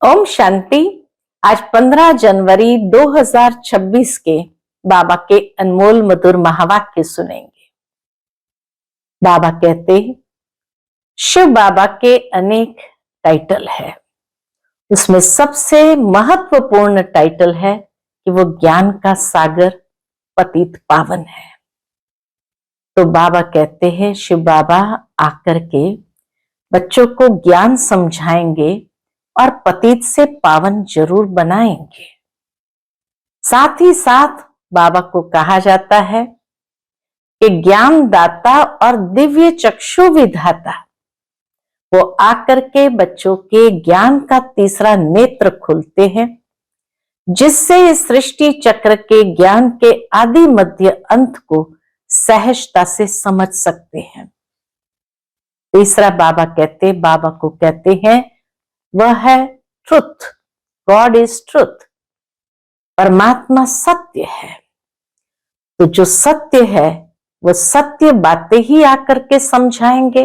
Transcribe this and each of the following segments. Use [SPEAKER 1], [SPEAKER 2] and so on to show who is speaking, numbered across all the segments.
[SPEAKER 1] ओम शांति। आज 15 जनवरी 2026 के बाबा के अनमोल मधुर महावाक्य सुनेंगे। बाबा कहते हैं, शिव बाबा के अनेक टाइटल है, उसमें सबसे महत्वपूर्ण टाइटल है कि वो ज्ञान का सागर पतित पावन है। तो बाबा कहते हैं, शिव बाबा आकर के बच्चों को ज्ञान समझाएंगे और पतित से पावन जरूर बनाएंगे। साथ ही साथ बाबा को कहा जाता है कि ज्ञान दाता और दिव्य चक्षु विधाता, वो आकर के बच्चों के ज्ञान का तीसरा नेत्र खोलते हैं, जिससे इस सृष्टि चक्र के ज्ञान के आदि मध्य अंत को सहजता से समझ सकते हैं। तीसरा बाबा को कहते हैं, वह है ट्रुथ। God is truth. परमात्मा सत्य है। तो जो सत्य है वो सत्य बातें ही आकर के समझाएंगे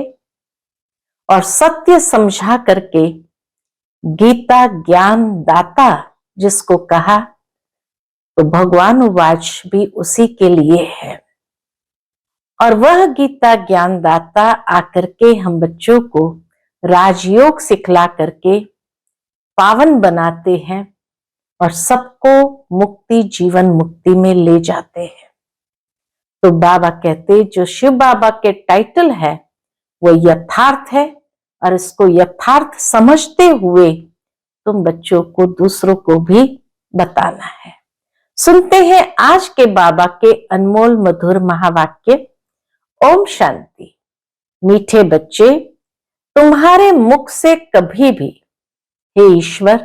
[SPEAKER 1] और सत्य समझा करके गीता ज्ञान दाता जिसको कहा, तो भगवान वाच भी उसी के लिए है। और वह गीता ज्ञान दाता आकर के हम बच्चों को राजयोग सिखला करके पावन बनाते हैं और सबको मुक्ति जीवन मुक्ति में ले जाते हैं। तो बाबा कहते, जो शिव बाबा के टाइटल है वो यथार्थ है और इसको यथार्थ समझते हुए तुम बच्चों को दूसरों को भी बताना है। सुनते हैं आज के बाबा के अनमोल मधुर महावाक्य। ओम शांति। मीठे बच्चे, तुम्हारे मुख से कभी भी हे ईश्वर,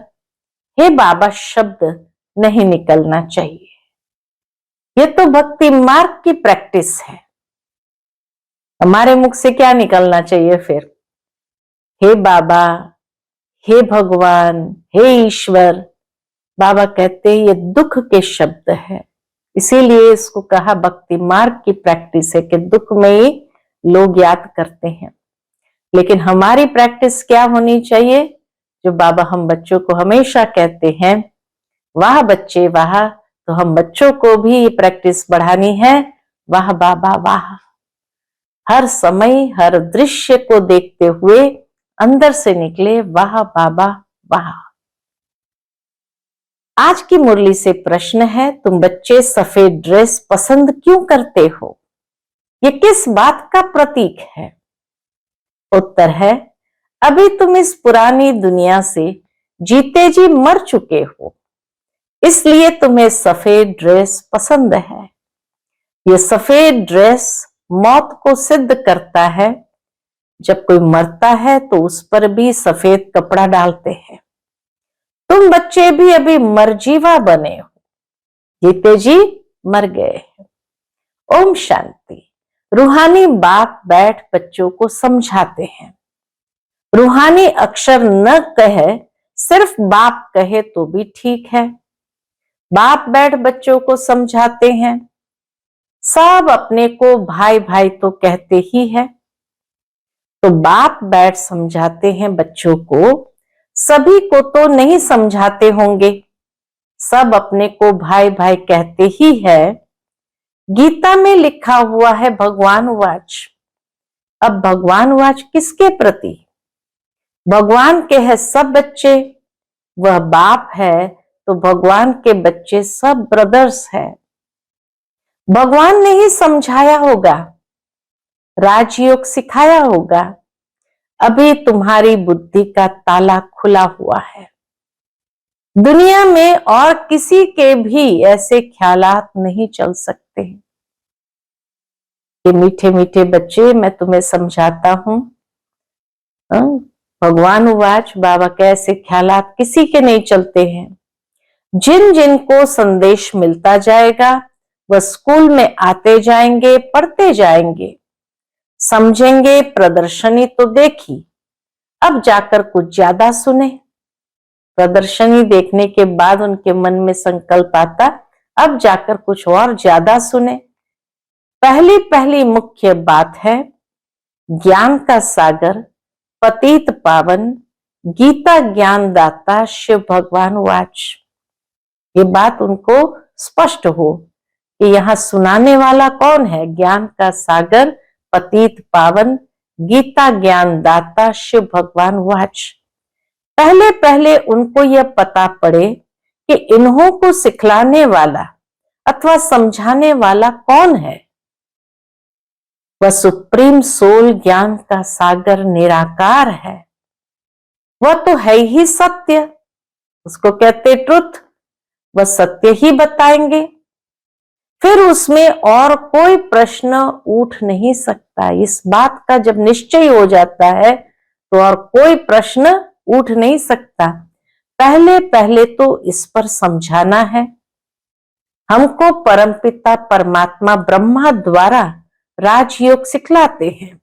[SPEAKER 1] हे बाबा शब्द नहीं निकलना चाहिए। ये तो भक्ति मार्ग की प्रैक्टिस है। हमारे मुख से क्या निकलना चाहिए फिर? हे बाबा, हे भगवान, हे ईश्वर। बाबा कहते हैं ये दुख के शब्द है, इसीलिए इसको कहा भक्ति मार्ग की प्रैक्टिस है कि दुख में ही लोग याद करते हैं। लेकिन हमारी प्रैक्टिस क्या होनी चाहिए, जो बाबा हम बच्चों को हमेशा कहते हैं, वाह बच्चे वाह। तो हम बच्चों को भी ये प्रैक्टिस बढ़ानी है, वाह बाबा वाह। हर समय हर दृश्य को देखते हुए अंदर से निकले वाह बाबा वाह। आज की मुरली से प्रश्न है, तुम बच्चे सफेद ड्रेस पसंद क्यों करते हो? ये किस बात का प्रतीक है? उत्तर है, अभी तुम इस पुरानी दुनिया से जीते जी मर चुके हो, इसलिए तुम्हें सफेद ड्रेस पसंद है। ये सफेद ड्रेस मौत को सिद्ध करता है। जब कोई मरता है तो उस पर भी सफेद कपड़ा डालते हैं। तुम बच्चे भी अभी मरजीवा बने हो, जीते जी मर गए हैं। ओम शांति। रूहानी बाप बैठ बच्चों को समझाते हैं। रूहानी अक्षर न कहे, सिर्फ बाप कहे तो भी ठीक है। बाप बैठ बच्चों को समझाते हैं। सब अपने को भाई भाई तो कहते ही है, तो बाप बैठ समझाते हैं बच्चों को। सभी को तो नहीं समझाते होंगे, सब अपने को भाई भाई कहते ही है। गीता में लिखा हुआ है भगवान वाच। अब भगवान वाच किसके प्रति? भगवान के है सब बच्चे, वह बाप है तो भगवान के बच्चे सब ब्रदर्स है। भगवान ने ही समझाया होगा, राजयोग सिखाया होगा। अभी तुम्हारी बुद्धि का ताला खुला हुआ है। दुनिया में और किसी के भी ऐसे ख्यालात नहीं चल सकते। ये मीठे मीठे बच्चे, मैं तुम्हें समझाता हूं। भगवान वाच, बाबा के ऐसे ख्यालात किसी के नहीं चलते हैं। जिन जिनको संदेश मिलता जाएगा वह स्कूल में आते जाएंगे, पढ़ते जाएंगे, समझेंगे। प्रदर्शनी तो देखी, अब जाकर कुछ ज्यादा सुने। प्रदर्शनी देखने के बाद उनके मन में संकल्प आता, अब जाकर कुछ और ज्यादा सुने। पहली पहली मुख्य बात है, ज्ञान का सागर पतित पावन गीता ज्ञान दाता शिव भगवान वाच। ये बात उनको स्पष्ट हो कि यहाँ सुनाने वाला कौन है, ज्ञान का सागर पतित पावन गीता ज्ञान दाता शिव भगवान वाच। पहले पहले उनको यह पता पड़े कि इन्हों को सिखलाने वाला अथवा समझाने वाला कौन है। वह सुप्रीम सोल ज्ञान का सागर निराकार है। वह तो है ही सत्य, उसको कहते ट्रुथ। वह सत्य ही बताएंगे, फिर उसमें और कोई प्रश्न उठ नहीं सकता। इस बात का जब निश्चय हो जाता है तो और कोई प्रश्न उठ नहीं सकता। पहले पहले तो इस पर समझाना है। हमको परमपिता परमात्मा ब्रह्मा द्वारा राजयोग सिखलाते हैं।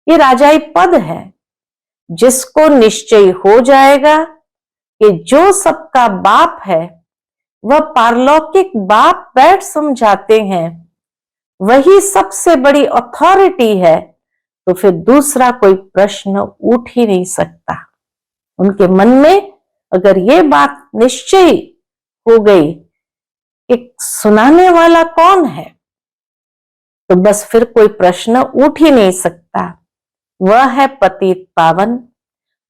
[SPEAKER 1] ये राजाई पद है, जिसको निश्चय हो जाएगा कि जो सबका बाप है वह पारलौकिक बाप बैठ समझाते हैं, वही सबसे बड़ी अथॉरिटी है, तो फिर दूसरा कोई प्रश्न उठ ही नहीं सकता। उनके मन में अगर ये बात निश्चय हो गई कि सुनाने वाला कौन है, तो बस फिर कोई प्रश्न उठ ही नहीं सकता। वह है पतित पावन।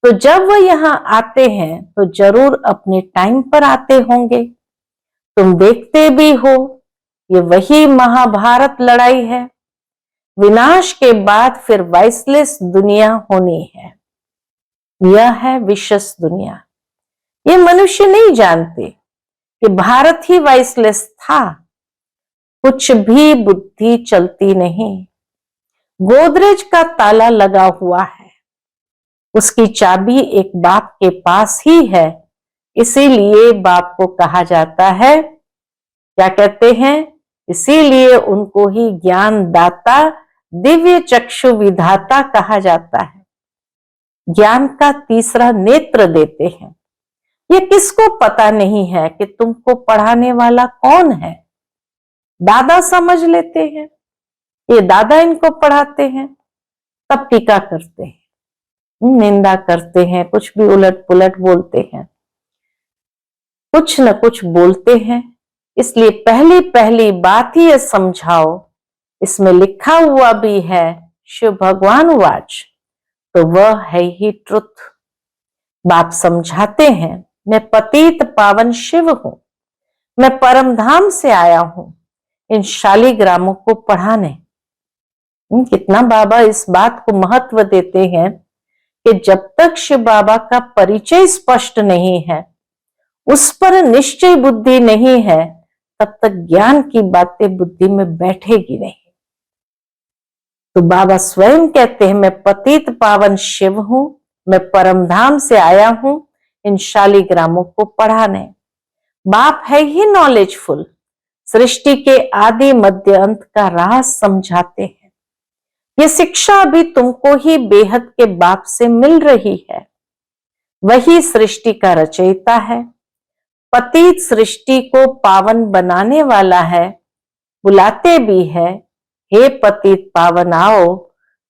[SPEAKER 1] तो जब वह यहां आते हैं तो जरूर अपने टाइम पर आते होंगे। तुम देखते भी हो, ये वही महाभारत लड़ाई है। विनाश के बाद फिर वाइसलेस दुनिया होनी है। यह है विशेष दुनिया। ये मनुष्य नहीं जानते कि भारत ही वाइसलेस था। कुछ भी बुद्धि चलती नहीं। गोदरेज का ताला लगा हुआ है, उसकी चाबी एक बाप के पास ही है। इसीलिए बाप को कहा जाता है, क्या कहते हैं, इसीलिए उनको ही ज्ञान दाता दिव्य चक्षु विधाता कहा जाता है। ज्ञान का तीसरा नेत्र देते हैं। ये किसको पता नहीं है कि तुमको पढ़ाने वाला कौन है। दादा समझ लेते हैं, ये दादा इनको पढ़ाते हैं, तब टीका करते हैं, निंदा करते हैं, कुछ भी उलट पुलट बोलते हैं, कुछ न कुछ बोलते हैं। इसलिए पहली पहली बात ही ये समझाओ। इसमें लिखा हुआ भी है शिव भगवान वाच, तो वह है ही ट्रुथ। बाप समझाते हैं, मैं पतित पावन शिव हूं, मैं परम धाम से आया हूं इन शालिग्रामों को पढ़ाने। कितना बाबा इस बात को महत्व देते हैं कि जब तक शिव बाबा का परिचय स्पष्ट नहीं है, उस पर निश्चय बुद्धि नहीं है, तब तक ज्ञान की बातें बुद्धि में बैठेगी नहीं। तो बाबा स्वयं कहते हैं, मैं पतित पावन शिव हूं, मैं परमधाम से आया हूं इन शालिग्रामों को पढ़ाने। बाप है ही नॉलेजफुल, सृष्टि के आदि मध्य अंत का राज समझाते हैं। ये शिक्षा अभी तुमको ही बेहद के बाप से मिल रही है। वही सृष्टि का रचयिता है, पतित सृष्टि को पावन बनाने वाला है। बुलाते भी है, हे पतित पावन आओ,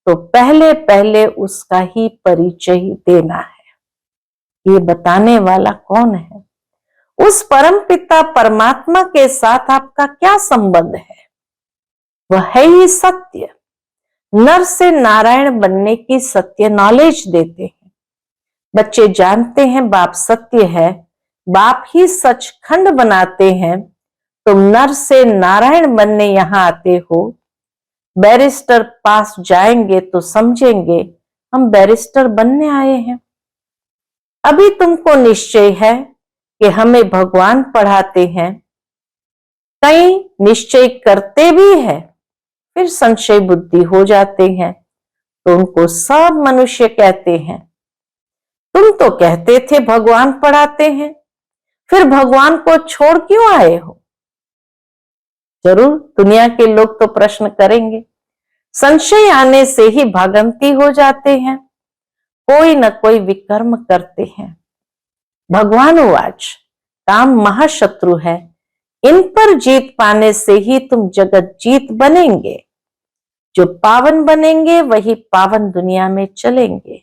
[SPEAKER 1] तो पहले पहले उसका ही परिचय देना है। ये बताने वाला कौन है? उस परम पिता परमात्मा के साथ आपका क्या संबंध है? वह है ही सत्य। नर से नारायण बनने की सत्य नॉलेज देते हैं। बच्चे जानते हैं बाप सत्य है, बाप ही सचखंड बनाते हैं। तुम नर से नारायण बनने यहां आते हो। बैरिस्टर पास जाएंगे तो समझेंगे हम बैरिस्टर बनने आए हैं। अभी तुमको निश्चय है कि हमें भगवान पढ़ाते हैं। कई निश्चय करते भी है, फिर संशय बुद्धि हो जाते हैं, तो उनको सब मनुष्य कहते हैं, तुम तो कहते थे भगवान पढ़ाते हैं, फिर भगवान को छोड़ क्यों आए हो? जरूर दुनिया के लोग तो प्रश्न करेंगे। संशय आने से ही भागंती हो जाते हैं, कोई न कोई विकर्म करते हैं। भगवान वाच, काम महाशत्रु है, इन पर जीत पाने से ही तुम जगत जीत बनेंगे। जो पावन बनेंगे वही पावन दुनिया में चलेंगे।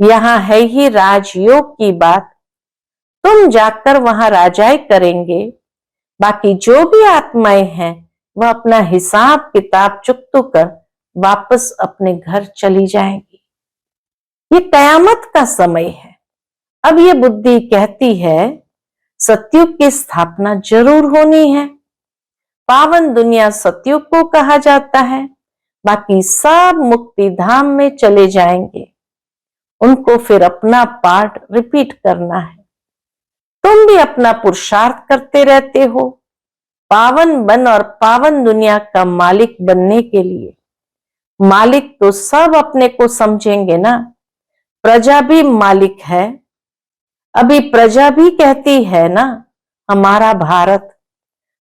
[SPEAKER 1] यहाँ है ही राजयोग की बात, तुम जाकर वहां राजाई करेंगे, बाकी जो भी आत्माएं हैं वह अपना हिसाब किताब चुकतो कर वापस अपने घर चली जाएंगी। ये कयामत का समय है। अब ये बुद्धि कहती है सतयुग की स्थापना जरूर होनी है। पावन दुनिया सतयुग को कहा जाता है, बाकी सब मुक्ति धाम में चले जाएंगे। उनको फिर अपना पार्ट रिपीट करना है। तुम भी अपना पुरुषार्थ करते रहते हो पावन बन और पावन दुनिया का मालिक बनने के लिए। मालिक तो सब अपने को समझेंगे ना, प्रजा भी मालिक है। अभी प्रजा भी कहती है ना हमारा भारत,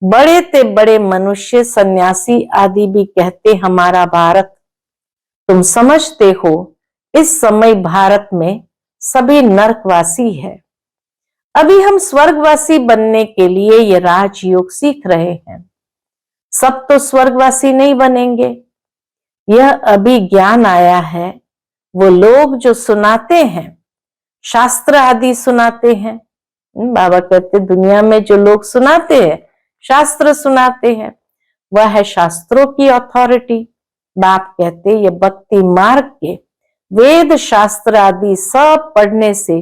[SPEAKER 1] बड़े ते बड़े मनुष्य सन्यासी आदि भी कहते हमारा भारत। तुम समझते हो इस समय भारत में सभी नरकवासी है। अभी हम स्वर्गवासी बनने के लिए ये राजयोग सीख रहे हैं। सब तो स्वर्गवासी नहीं बनेंगे। यह अभी ज्ञान आया है। वो लोग जो सुनाते हैं, शास्त्र आदि सुनाते हैं, बाबा कहते दुनिया में जो लोग सुनाते हैं, शास्त्र सुनाते हैं, वह है शास्त्रों की अथॉरिटी। बाप कहते ये भक्ति मार्ग के वेद शास्त्र आदि सब पढ़ने से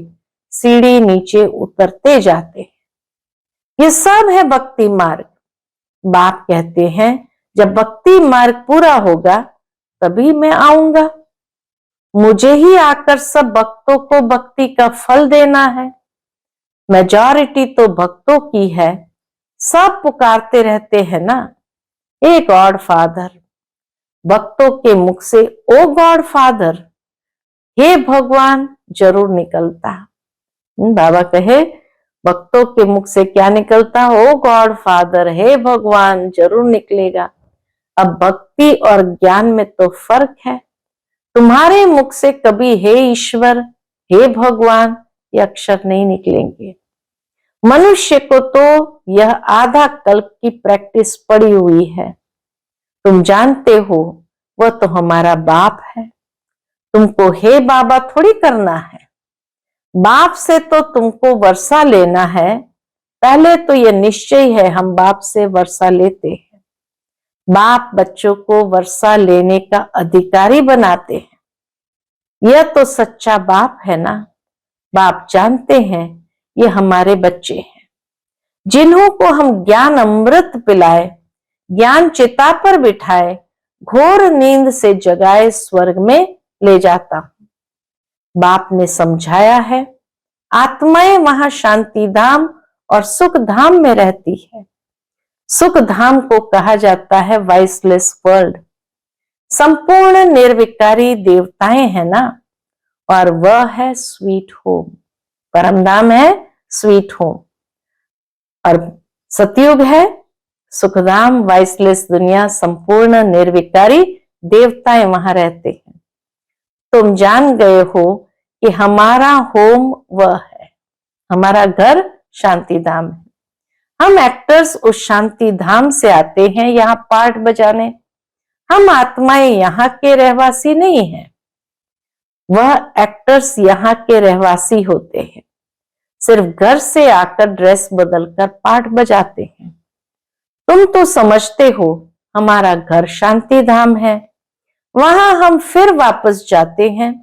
[SPEAKER 1] सीढ़ी नीचे उतरते जाते हैं। ये सब है भक्ति मार्ग। बाप कहते हैं जब भक्ति मार्ग पूरा होगा तभी मैं आऊंगा। मुझे ही आकर सब भक्तों को भक्ति का फल देना है। मेजॉरिटी तो भक्तों की है। सब पुकारते रहते हैं ना, ए गॉड फादर। भक्तों के मुख से ओ गॉड फादर, हे भगवान जरूर निकलता। बाबा कहे भक्तों के मुख से क्या निकलता? ओ गॉड फादर, हे भगवान जरूर निकलेगा। अब भक्ति और ज्ञान में तो फर्क है। तुम्हारे मुख से कभी हे ईश्वर, हे भगवान ये अक्षर नहीं निकलेंगे। मनुष्य को तो यह आधा कल्प की प्रैक्टिस पड़ी हुई है। तुम जानते हो वह तो हमारा बाप है। तुमको हे बाबा थोड़ी करना है। बाप से तो तुमको वर्षा लेना है। पहले तो यह निश्चय है हम बाप से वर्षा लेते हैं। बाप बच्चों को वर्षा लेने का अधिकारी बनाते हैं। यह तो सच्चा बाप है ना। बाप जानते हैं ये हमारे बच्चे हैं, जिन्हों को हम ज्ञान अमृत पिलाए, ज्ञान चिता पर बिठाए, घोर नींद से जगाए स्वर्ग में ले जाता हूं। बाप ने समझाया है आत्माएं वहां शांति धाम और सुख धाम में रहती है। सुख धाम को कहा जाता है वाइसलेस वर्ल्ड। संपूर्ण निर्विकारी देवताएं है ना, और वह है स्वीट होम। परम धाम है स्वीट होम, और सतयुग है सुखधाम, वाइसलेस दुनिया, संपूर्ण निर्विकारी देवताएं वहां रहते हैं। तुम जान गए हो कि हमारा होम वह है, हमारा घर शांति धाम है। हम एक्टर्स उस शांति धाम से आते हैं यहाँ पार्ट बजाने। हम आत्माएं यहाँ के रहवासी नहीं हैं। वह एक्टर्स यहाँ के रहवासी होते हैं, सिर्फ घर से आकर ड्रेस बदलकर पार्ट बजाते हैं। तुम तो समझते हो हमारा घर शांति धाम है। वहां हम फिर वापस जाते हैं।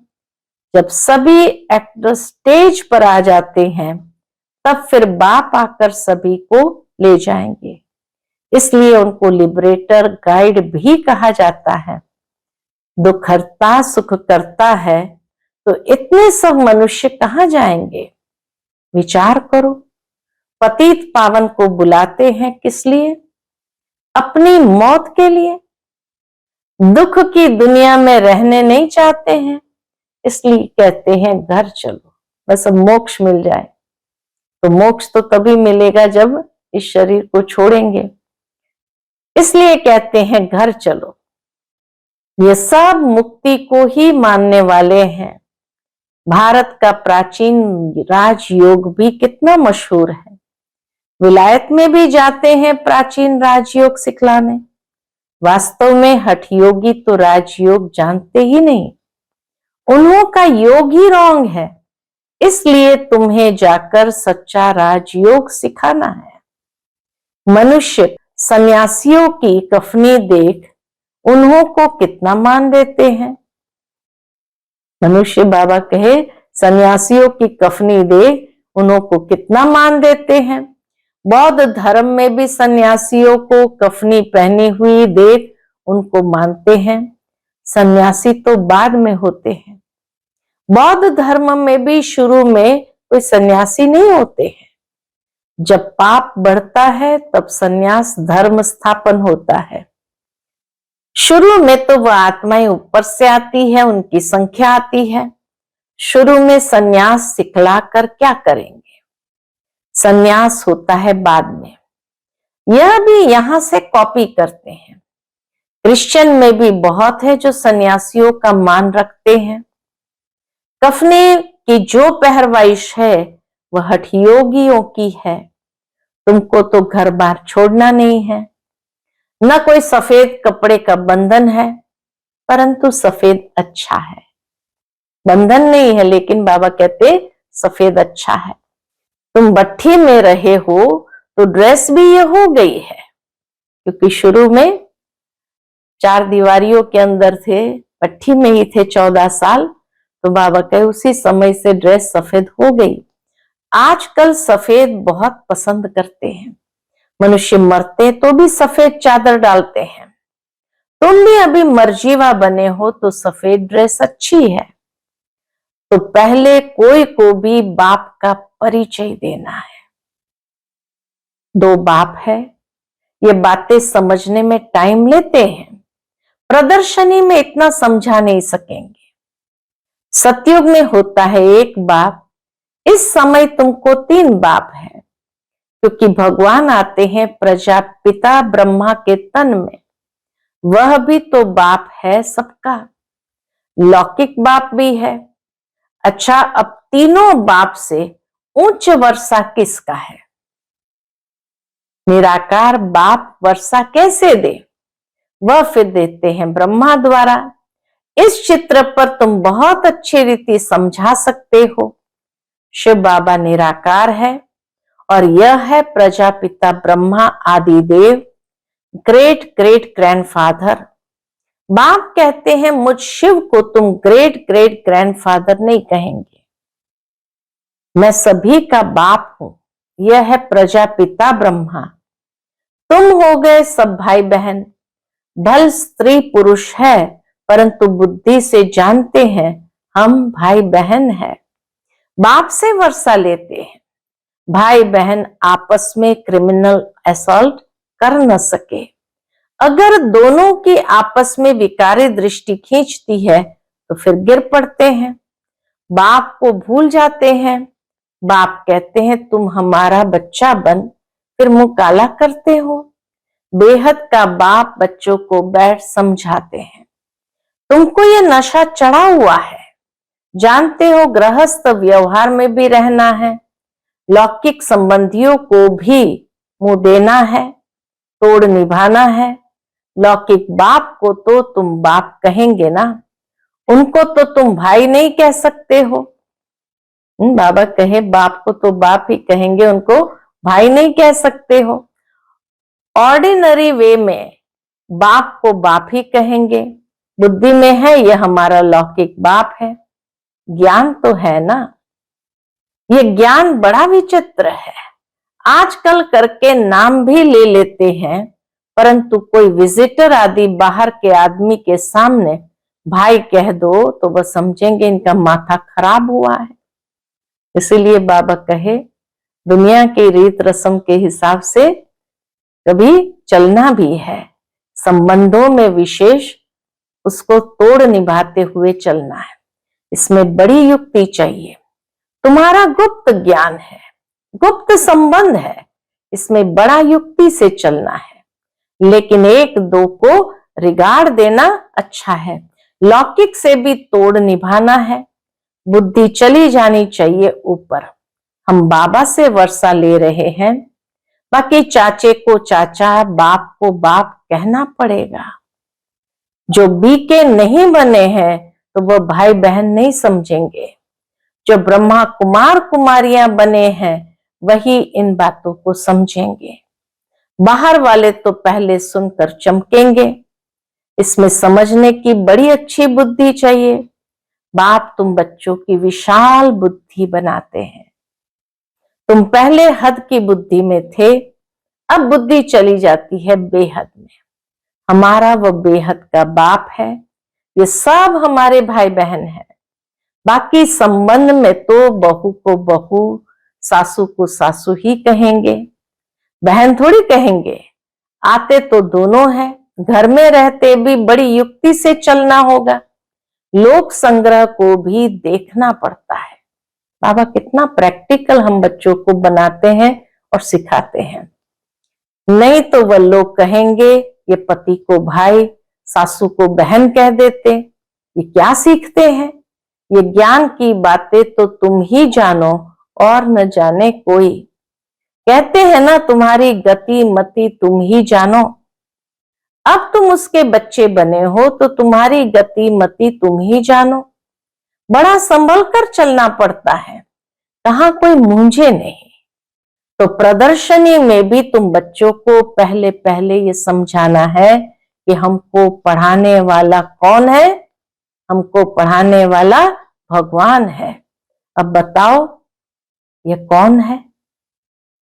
[SPEAKER 1] जब सभी एक्टर स्टेज पर आ जाते हैं तब फिर बाप आकर सभी को ले जाएंगे। इसलिए उनको लिबरेटर गाइड भी कहा जाता है। दुख हरता सुख करता है, तो इतने सब मनुष्य कहां जाएंगे? विचार करो। पतित पावन को बुलाते हैं किस लिए? अपनी मौत के लिए। दुख की दुनिया में रहने नहीं चाहते हैं, इसलिए कहते हैं घर चलो, बस अब मोक्ष मिल जाए। तो मोक्ष तो तभी मिलेगा जब इस शरीर को छोड़ेंगे। इसलिए कहते हैं घर चलो। ये सब मुक्ति को ही मानने वाले हैं। भारत का प्राचीन राजयोग भी कितना मशहूर है। विलायत में भी जाते हैं प्राचीन राजयोग सिखलाने। वास्तव में हठ योगी तो राजयोग जानते ही नहीं। उन्हों का योग ही रॉन्ग है, इसलिए तुम्हें जाकर सच्चा राजयोग सिखाना है। मनुष्य सन्यासियों की कफनी देख उन्हों को कितना मान देते हैं। मनुष्य बाबा कहे सन्यासियों की कफनी देख उन्हों को कितना मान देते हैं। बौद्ध धर्म में भी सन्यासियों को कफनी पहनी हुई देख उनको मानते हैं। सन्यासी तो बाद में होते हैं। बौद्ध धर्म में भी शुरू में कोई सन्यासी नहीं होते हैं। जब पाप बढ़ता है तब सन्यास धर्म स्थापन होता है। शुरू में तो वह आत्माएं ऊपर से आती है, उनकी संख्या आती है। शुरू में सन्यास सिखलाकर क्या करेंगे, सन्यास होता है बाद में। यह भी यहां से कॉपी करते हैं। क्रिश्चियन में भी बहुत है जो सन्यासियों का मान रखते हैं। कफने की जो पहरवाइश है वह हठयोगियों की है। तुमको तो घर बार छोड़ना नहीं है, न कोई सफेद कपड़े का बंधन है, परंतु सफेद अच्छा है। बंधन नहीं है, लेकिन बाबा कहते सफेद अच्छा है। तुम भट्ठी में रहे हो तो ड्रेस भी ये हो गई है, क्योंकि शुरू में 4 दीवारियों के अंदर थे, भट्ठी में ही थे 14 साल, तो बाबा कहे उसी समय से ड्रेस सफेद हो गई। आजकल सफेद बहुत पसंद करते हैं। मनुष्य मरते तो भी सफेद चादर डालते हैं। तुम भी अभी मर्जीवा बने हो तो सफेद ड्रेस अच्छी है। तो पहले कोई को भी बाप का परिचय देना है। 2 बाप है, ये बातें समझने में टाइम लेते हैं। प्रदर्शनी में इतना समझा नहीं सकेंगे। सतयुग में होता है 1 बाप, इस समय तुमको 3 बाप है, क्योंकि भगवान आते हैं प्रजापिता ब्रह्मा के तन में। वह भी तो बाप है सबका, लौकिक बाप भी है। अच्छा, अब तीनों बाप से उच्च वर्षा किसका है? निराकार बाप वर्षा कैसे दे? वह फिर देते हैं ब्रह्मा द्वारा। इस चित्र पर तुम बहुत अच्छी रीति समझा सकते हो। शिव बाबा निराकार है और यह है Prajapita Brahma Adidev, great great grandfather. बाप कहते हैं मुझ शिव को तुम ग्रेट ग्रेट ग्रैंडफादर नहीं कहेंगे, मैं सभी का बाप हूं। यह है प्रजापिता ब्रह्मा। तुम हो गए सब भाई बहन। भल स्त्री पुरुष है, परंतु बुद्धि से जानते हैं हम भाई बहन है। बाप से वर्षा लेते हैं। भाई बहन आपस में क्रिमिनल असॉल्ट कर न सके। अगर दोनों की आपस में विकारी दृष्टि खींचती है तो फिर गिर पड़ते हैं, बाप को भूल जाते हैं। बाप कहते हैं तुम हमारा बच्चा बन, फिर मुंह काला करते हो। बेहद का बाप बच्चों को बैठ समझाते हैं, तुमको ये नशा चढ़ा हुआ है, जानते हो गृहस्थ व्यवहार में भी रहना है, लौकिक संबंधियों को भी मुंह देना है, तोड़ निभाना है। लौकिक बाप को तो तुम बाप कहेंगे ना, उनको तो तुम भाई नहीं कह सकते हो। बाबा कहे बाप को तो बाप ही कहेंगे, उनको भाई नहीं कह सकते हो। ऑर्डिनरी वे में बाप को बाप ही कहेंगे। बुद्धि में है ये हमारा लौकिक बाप है, ज्ञान तो है ना। ये ज्ञान बड़ा विचित्र है। आजकल करके नाम भी ले लेते हैं, परंतु कोई विजिटर आदि बाहर के आदमी के सामने भाई कह दो तो वह समझेंगे इनका माथा खराब हुआ है। इसीलिए बाबा कहे दुनिया की रीत रस्म के हिसाब से कभी चलना भी है, संबंधों में विशेष उसको तोड़ निभाते हुए चलना है। इसमें बड़ी युक्ति चाहिए। तुम्हारा गुप्त ज्ञान है, गुप्त संबंध है, इसमें बड़ा युक्ति से चलना है। लेकिन 1-2 को रिगार्ड देना अच्छा है, लौकिक से भी तोड़ निभाना है। बुद्धि चली जानी चाहिए ऊपर। हम बाबा से वर्षा ले रहे हैं, बाकी चाचे को चाचा, बाप को बाप कहना पड़ेगा। जो बीके नहीं बने हैं तो वह भाई बहन नहीं समझेंगे। जो ब्रह्मा कुमार कुमारियां बने हैं वही इन बातों को समझेंगे। बाहर वाले तो पहले सुनकर चमकेंगे। इसमें समझने की बड़ी अच्छी बुद्धि चाहिए। बाप तुम बच्चों की विशाल बुद्धि बनाते हैं। तुम पहले हद की बुद्धि में थे, अब बुद्धि चली जाती है बेहद में। हमारा वो बेहद का बाप है, ये सब हमारे भाई बहन हैं। बाकी संबंध में तो बहू को बहू, सासू को सासू ही कहेंगे, बहन थोड़ी कहेंगे। आते तो दोनों हैं, घर में रहते भी बड़ी युक्ति से चलना होगा। लोक संग्रह को भी देखना पड़ता है। बाबा कितना प्रैक्टिकल हम बच्चों को बनाते हैं और सिखाते हैं। नहीं तो वह लोग कहेंगे ये पति को भाई, सासू को बहन कह देते, ये क्या सीखते हैं? ये ज्ञान की बातें तो तुम ही जानो और न जाने कोई। कहते हैं ना तुम्हारी गति मति तुम ही जानो। अब तुम उसके बच्चे बने हो तो तुम्हारी गति मति तुम ही जानो। बड़ा संभल कर चलना पड़ता है, कहां कोई मूंझे नहीं। तो प्रदर्शनी में भी तुम बच्चों को पहले पहले ये समझाना है कि हमको पढ़ाने वाला कौन है। हमको पढ़ाने वाला भगवान है। अब बताओ ये कौन है?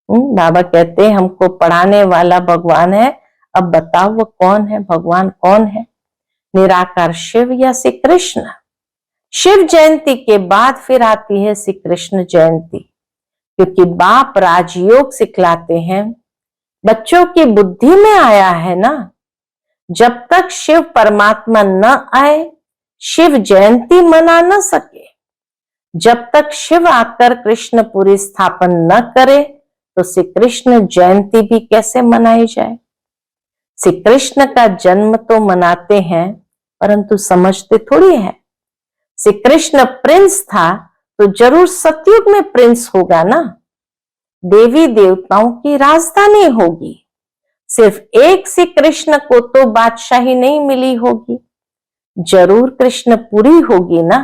[SPEAKER 1] बाबा कहते हैं हमको पढ़ाने वाला भगवान है। अब बताओ वो कौन है? भगवान कौन है? निराकार शिव या श्री कृष्ण? शिव जयंती के बाद फिर आती है श्री कृष्ण जयंती, क्योंकि बाप राजयोग सिखलाते हैं। बच्चों की बुद्धि में आया है ना, जब तक शिव परमात्मा न आए शिव जयंती मना न सके। जब तक शिव आकर कृष्णपुरी स्थापन न करे तो श्री कृष्ण जयंती भी कैसे मनाई जाए? श्री कृष्ण का जन्म तो मनाते हैं परंतु समझते थोड़ी है। श्री कृष्ण प्रिंस था तो जरूर सतयुग में प्रिंस होगा ना। देवी देवताओं की राजधानी होगी। सिर्फ एक श्री कृष्ण को तो बादशाही नहीं मिली होगी, जरूर कृष्णपुरी होगी ना।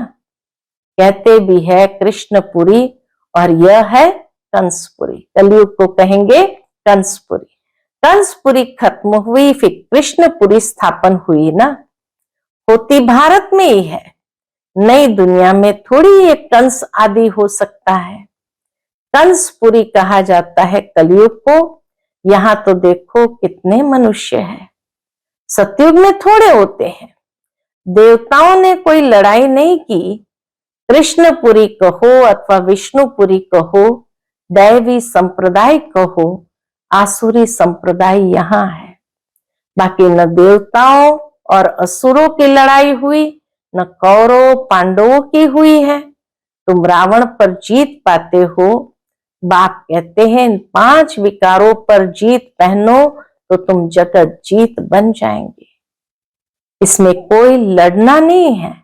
[SPEAKER 1] कहते भी है कृष्णपुरी और यह है कंसपुरी। कलयुग को कहेंगे कंसपुरी। कंसपुरी खत्म हुई फिर कृष्णपुरी स्थापन हुई ना। होती भारत में ही है, नई दुनिया में थोड़ी ये कंस आदि हो सकता है। कंसपुरी कहा जाता है कलयुग को। यहां तो देखो कितने मनुष्य हैं। सतयुग में थोड़े होते हैं। देवताओं ने कोई लड़ाई नहीं की। कृष्णपुरी कहो अथवा विष्णुपुरी कहो, दैवी संप्रदाय कहो, आसुरी संप्रदाय यहां है। बाकी न देवताओं और असुरों की लड़ाई हुई, न कौरव पांडवों की हुई है। तुम रावण पर जीत पाते हो। बाप कहते हैं इन 5 विकारों पर जीत पहनो तो तुम जगत जीत बन जाएंगे। इसमें कोई लड़ना नहीं है,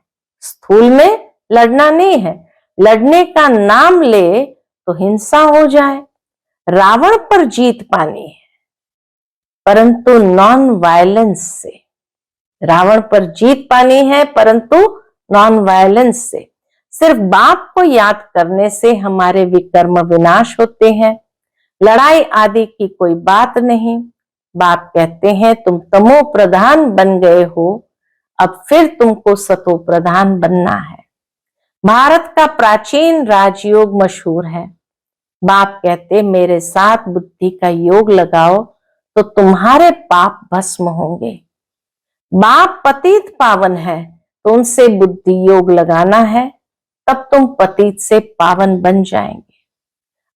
[SPEAKER 1] स्थूल में लड़ना नहीं है। लड़ने का नाम ले तो हिंसा हो जाए। रावण पर जीत पानी है परंतु नॉन वायलेंस से। रावण पर जीत पानी है परंतु नॉन वायलेंस से। सिर्फ बाप को याद करने से हमारे विकर्म विनाश होते हैं। लड़ाई आदि की कोई बात नहीं। बाप कहते हैं तुम तमो प्रधान बन गए हो, अब फिर तुमको सतो प्रधान बनना है। भारत का प्राचीन राजयोग मशहूर है। बाप कहते मेरे साथ बुद्धि का योग लगाओ तो तुम्हारे पाप भस्म होंगे। बाप पतित पावन है तो उनसे बुद्धि योग लगाना है, तब तुम पतित से पावन बन जाएंगे।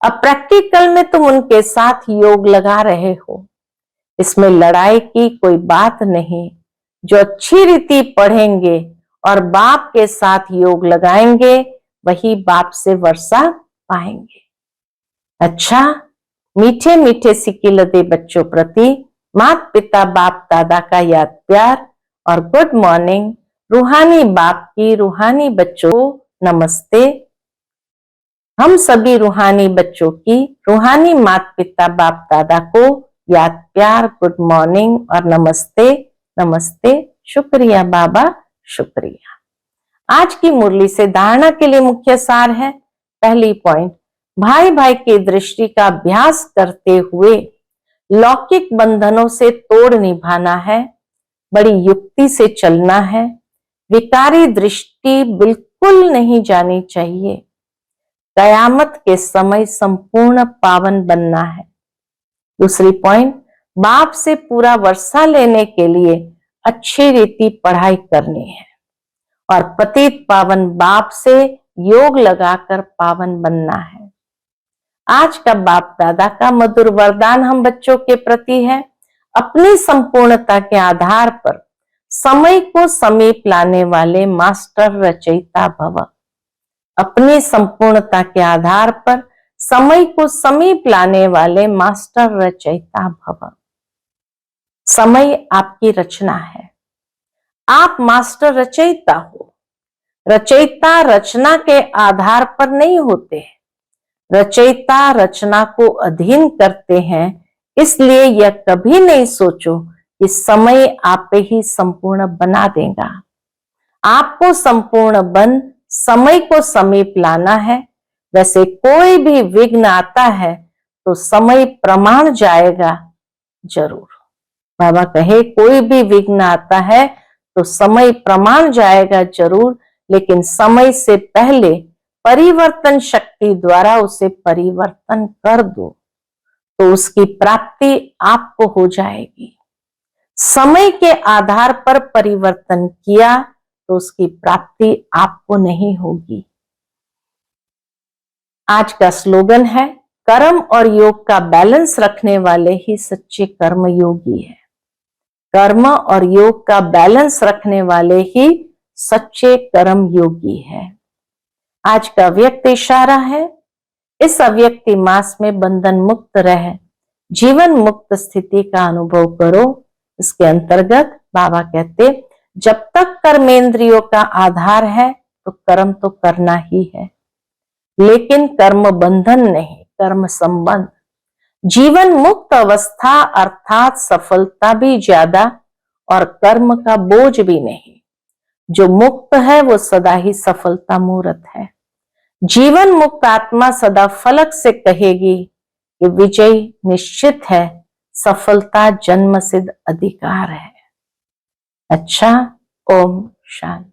[SPEAKER 1] अब प्रैक्टिकल में तुम उनके साथ योग लगा रहे हो। इसमें लड़ाई की कोई बात नहीं। जो अच्छी रीति पढ़ेंगे और बाप के साथ योग लगाएंगे वही बाप से वर्षा पाएंगे। अच्छा, मीठे मीठे सिकिलते बच्चों प्रति माता पिता बाप दादा का याद प्यार और गुड मॉर्निंग। रूहानी बाप की रूहानी बच्चों को नमस्ते। हम सभी रूहानी बच्चों की रूहानी माता पिता बाप दादा को याद प्यार, गुड मॉर्निंग और नमस्ते। नमस्ते। शुक्रिया बाबा, शुक्रिया। आज की मुरली से धारणा के लिए मुख्य सार है। पहली पॉइंट, भाई भाई की दृष्टि का अभ्यास करते हुए लौकिक बंधनों से तोड़ निभाना है, बड़ी युक्ति से चलना है, विकारी दृष्टि बिल्कुल नहीं जानी चाहिए, कयामत के समय संपूर्ण पावन बनना है। दूसरी पॉइंट, बाप से पूरा वर्षा लेने के लिए अच्छी रीति पढ़ाई करनी है और पतित पावन बाप से योग लगाकर पावन बनना है। आज का बाप दादा का मधुर वरदान हम बच्चों के प्रति है, अपनी संपूर्णता के आधार पर समय को समीप लाने वाले मास्टर रचयिता भव। अपनी संपूर्णता के आधार पर समय को समीप लाने वाले मास्टर रचयिता भव। समय आपकी रचना है, आप मास्टर रचयिता हो। रचयिता रचना के आधार पर नहीं होते, रचयिता रचना को अधीन करते हैं। इसलिए यह कभी नहीं सोचो कि समय आप ही संपूर्ण बना देगा। आपको संपूर्ण बन समय को समीप लाना है। वैसे कोई भी विघ्न आता है तो समय प्रमाण जाएगा जरूर। बाबा कहे कोई भी विघ्न आता है तो समय प्रमाण जाएगा जरूर, लेकिन समय से पहले परिवर्तन शक्ति द्वारा उसे परिवर्तन कर दो तो उसकी प्राप्ति आपको हो जाएगी। समय के आधार पर परिवर्तन किया तो उसकी प्राप्ति आपको नहीं होगी। आज का स्लोगन है, कर्म और योग का बैलेंस रखने वाले ही सच्चे कर्म योगी है। कर्म और योग का बैलेंस रखने वाले ही सच्चे कर्म योगी है। आज का व्यक्त इशारा है, इस अव्यक्ति मास में बंधन मुक्त रह जीवन मुक्त स्थिति का अनुभव करो। इसके अंतर्गत बाबा कहते, जब तक कर्मेंद्रियों का आधार है तो कर्म तो करना ही है, लेकिन कर्म बंधन नहीं, कर्म संबंध। जीवन मुक्त अवस्था अर्थात सफलता भी ज्यादा और कर्म का बोझ भी नहीं। जो मुक्त है वो सदा ही सफलता मूर्त है। जीवन मुक्त आत्मा सदा फलक से कहेगी कि विजय निश्चित है, सफलता जन्म सिद्ध अधिकार है। अच्छा, ओम शांति।